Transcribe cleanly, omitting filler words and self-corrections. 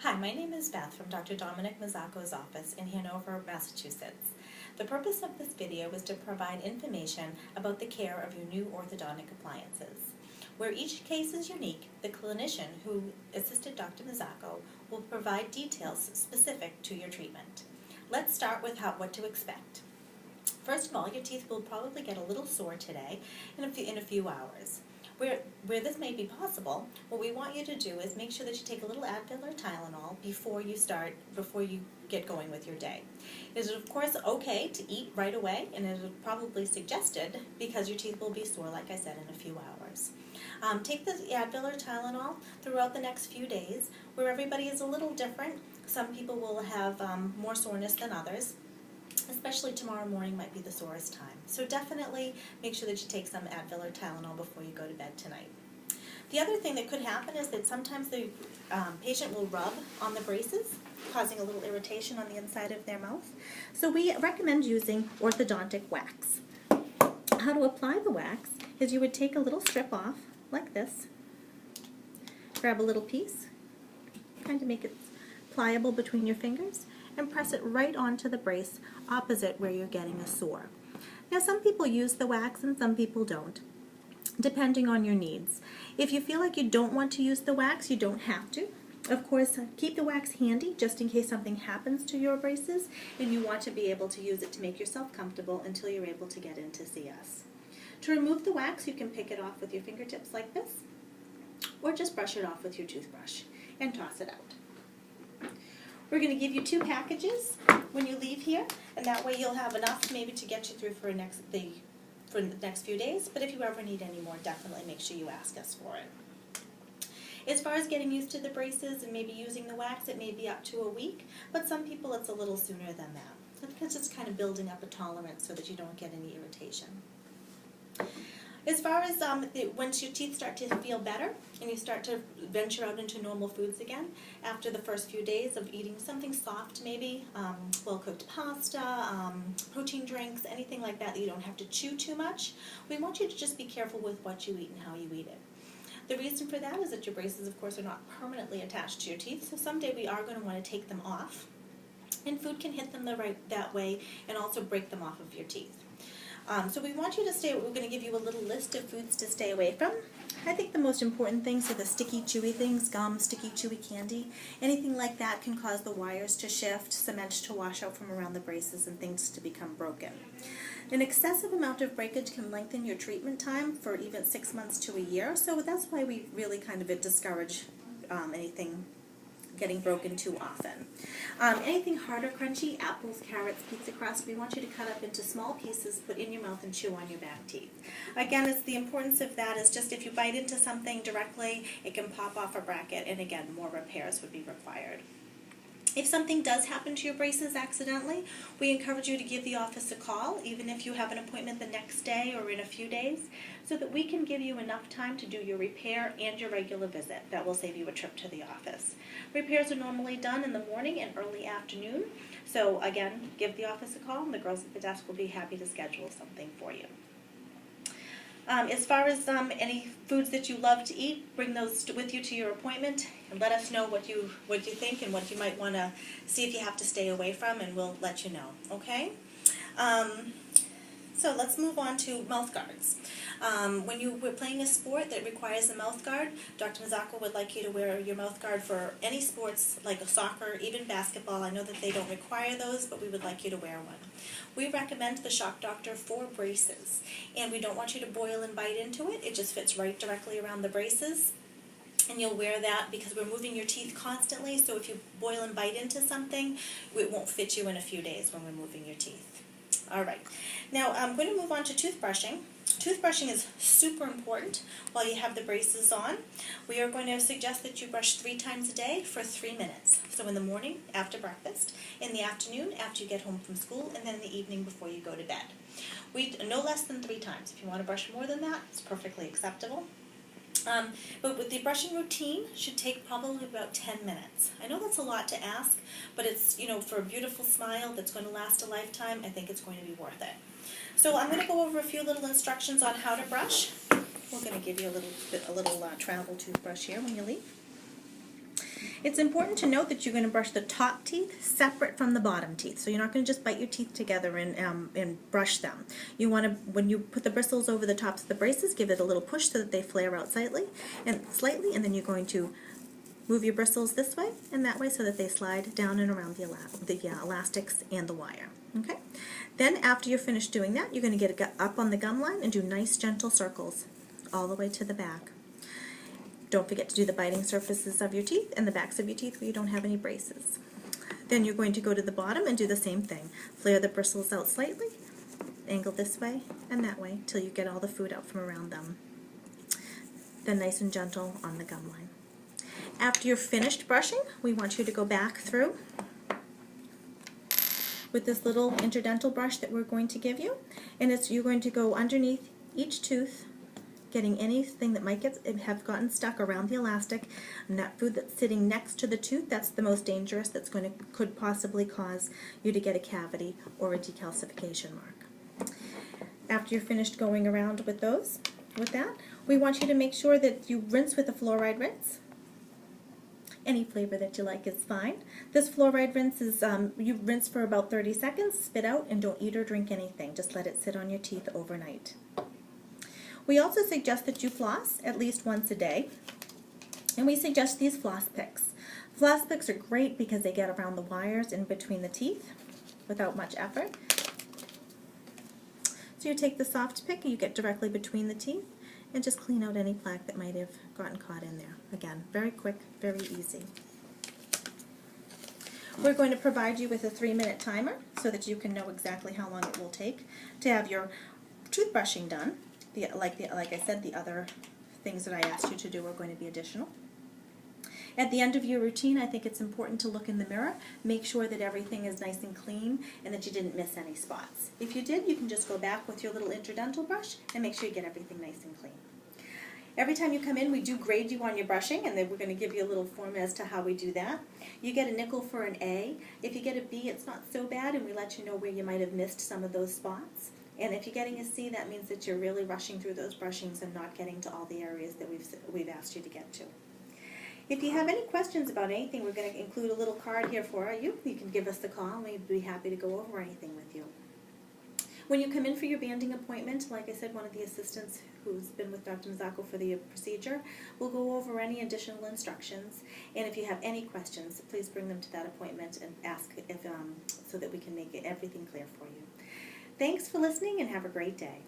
Hi, my name is Beth from Dr. Dominic Mazzacco's office in Hanover, Massachusetts. The purpose of this video is to provide information about the care of your new orthodontic appliances. Where each case is unique, the clinician who assisted Dr. Mazzacco will provide details specific to your treatment. Let's start with what to expect. First of all, your teeth will probably get a little sore today in a few hours. Where this may be possible, what we want you to do is make sure that you take a little Advil or Tylenol before you get going with your day. It is of course okay to eat right away, and it is probably suggested because your teeth will be sore, like I said, in a few hours. Take the Advil or Tylenol throughout the next few days, where everybody is a little different. Some people will have more soreness than others. Especially tomorrow morning might be the sorest time. So definitely make sure that you take some Advil or Tylenol before you go to bed tonight. The other thing that could happen is that sometimes the patient will rub on the braces, causing a little irritation on the inside of their mouth. So we recommend using orthodontic wax. How to apply the wax is you would take a little strip off, like this, grab a little piece, kind of make it pliable between your fingers, and press it right onto the brace opposite where you're getting a sore. Now some people use the wax and some people don't, depending on your needs. If you feel like you don't want to use the wax, you don't have to. Of course, keep the wax handy just in case something happens to your braces and you want to be able to use it to make yourself comfortable until you're able to get in to see us. To remove the wax, you can pick it off with your fingertips like this, or just brush it off with your toothbrush and toss it out. We're going to give you 2 packages when you leave here, and that way you'll have enough maybe to get you through for the next few days, but if you ever need any more, definitely make sure you ask us for it. As far as getting used to the braces and maybe using the wax, it may be up to a week, but some people it's a little sooner than that. Because it's kind of building up a tolerance so that you don't get any irritation. As far as once your teeth start to feel better and you start to venture out into normal foods again, after the first few days of eating something soft maybe, well-cooked pasta, protein drinks, anything like that you don't have to chew too much, we want you to just be careful with what you eat and how you eat it. The reason for that is that your braces, of course, are not permanently attached to your teeth, so someday we are going to want to take them off, and food can hit them that way and also break them off of your teeth. So we want you to we're going to give you a little list of foods to stay away from. I think the most important things are the sticky, chewy things, gum, sticky, chewy candy. Anything like that can cause the wires to shift, cement to wash out from around the braces, and things to become broken. An excessive amount of breakage can lengthen your treatment time for even 6 months to a year, so that's why we really kind of discourage anything getting broken too often. Anything hard or crunchy, apples, carrots, pizza crust, we want you to cut up into small pieces, put in your mouth, and chew on your back teeth. Again, it's the importance of that is just if you bite into something directly, it can pop off a bracket, and again, more repairs would be required. If something does happen to your braces accidentally, we encourage you to give the office a call, even if you have an appointment the next day or in a few days, so that we can give you enough time to do your repair and your regular visit. That will save you a trip to the office. Repairs are normally done in the morning and early afternoon, so again, give the office a call and the girls at the desk will be happy to schedule something for you. As far as any foods that you love to eat, bring those with you to your appointment and let us know what you think and what you might want to see if you have to stay away from, and we'll let you know, okay? So let's move on to mouth guards. When we're playing a sport that requires a mouth guard, Dr. Mazzacco would like you to wear your mouth guard for any sports like soccer, even basketball. I know that they don't require those, but we would like you to wear one. We recommend the Shock Doctor 4 braces, and we don't want you to boil and bite into it. It just fits right directly around the braces. And you'll wear that because we're moving your teeth constantly, so if you boil and bite into something, it won't fit you in a few days when we're moving your teeth. All right. Now I'm going to move on to toothbrushing. Toothbrushing is super important while you have the braces on. We are going to suggest that you brush 3 times a day for 3 minutes. So in the morning after breakfast, in the afternoon after you get home from school, and then in the evening before you go to bed. No less than 3 times. If you want to brush more than that, it's perfectly acceptable. But with the brushing routine should take probably about 10 minutes. I know that's a lot to ask, but it's, for a beautiful smile that's going to last a lifetime, I think it's going to be worth it. So I'm going to go over a few little instructions on how to brush. We're going to give you a little travel toothbrush here when you leave. It's important to note that you're going to brush the top teeth separate from the bottom teeth. So you're not going to just bite your teeth together and brush them. You want to, when you put the bristles over the tops of the braces, give it a little push so that they flare out slightly, and then you're going to move your bristles this way and that way so that they slide down and around the elastics and the wire. Okay. Then after you're finished doing that, you're going to get up on the gum line and do nice gentle circles all the way to the back. Don't forget to do the biting surfaces of your teeth and the backs of your teeth where you don't have any braces. Then you're going to go to the bottom and do the same thing. Flare the bristles out slightly, angle this way and that way till you get all the food out from around them. Then nice and gentle on the gum line. After you're finished brushing, we want you to go back through with this little interdental brush that we're going to give you, and you're going to go underneath each tooth, getting anything that might have gotten stuck around the elastic, and that food that's sitting next to the tooth, that's the most dangerous, could possibly cause you to get a cavity or a decalcification mark. After you're finished going around with that, we want you to make sure that you rinse with a fluoride rinse. Any flavor that you like is fine. This fluoride rinse is, you rinse for about 30 seconds, spit out, and don't eat or drink anything. Just let it sit on your teeth overnight. We also suggest that you floss at least once a day, and we suggest these floss picks. Floss picks are great because they get around the wires in between the teeth without much effort. So you take the soft pick, you get directly between the teeth, and just clean out any plaque that might have gotten caught in there. Again, very quick, very easy. We're going to provide you with a 3-minute timer so that you can know exactly how long it will take to have your toothbrushing done. Like I said, the other things that I asked you to do are going to be additional. At the end of your routine, I think it's important to look in the mirror, make sure that everything is nice and clean and that you didn't miss any spots. If you did, you can just go back with your little interdental brush and make sure you get everything nice and clean. Every time you come in, we do grade you on your brushing, and then we're going to give you a little form as to how we do that. You get a nickel for an A. If you get a B, it's not so bad, and we let you know where you might have missed some of those spots. And if you're getting a C, that means that you're really rushing through those brushings and not getting to all the areas that we've asked you to get to. If you have any questions about anything, we're going to include a little card here for you. You can give us the call, and we'd be happy to go over anything with you. When you come in for your banding appointment, like I said, one of the assistants who's been with Dr. Mazzacco for the procedure will go over any additional instructions. And if you have any questions, please bring them to that appointment and ask so that we can make everything clear for you. Thanks for listening, and have a great day.